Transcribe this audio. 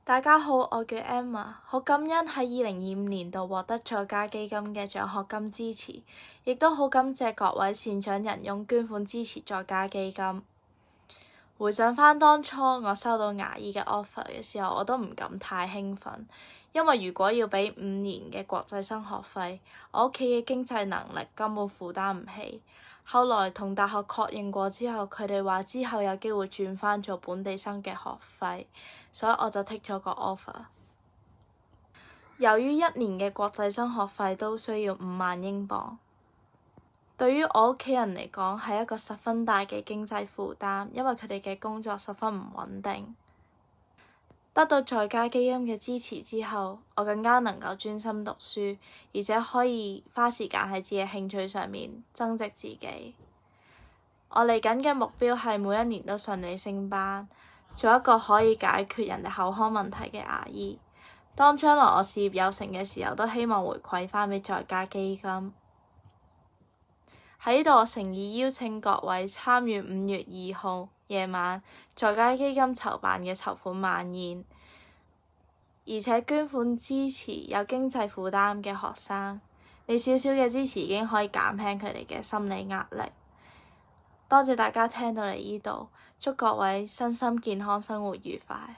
大家好，我叫 Emma，好感恩喺2025年度獲得在家基金嘅獎學金支持，亦都好感謝各位善長仁翁捐款支持在家基金。回想返當初我收到牙醫嘅 offer 嘅時候，我都唔敢太興奮，因為如果要畀5年嘅國際生學費，我屋企嘅經濟能力根本負擔唔起。後來同大學確認過之後，佢哋話之後有機會轉返做本地生嘅學費，所以我就剔咗個 offer。由於1年嘅國際生學費都需要5萬英鎊，對於我屋企人嚟講係一個十分大嘅經濟負擔，因為佢哋嘅工作十分唔穩定。得到在家基金嘅支持之後，我更加能夠專心讀書，而且可以花時間喺自己興趣上面增值自己。我嚟緊嘅目標係每一年都順利升班，做一個可以解決人哋口腔問題嘅牙醫。當將來我事業有成嘅時候，都希望回饋返畀在家基金。喺呢度，我誠意邀請各位參與5月2號夜晚在家基金籌辦嘅籌款晚宴，而且捐款支持有經濟負擔嘅學生。你少少嘅支持已經可以減輕佢哋嘅心理壓力。多謝大家聽到嚟呢度，祝各位身心健康，生活愉快。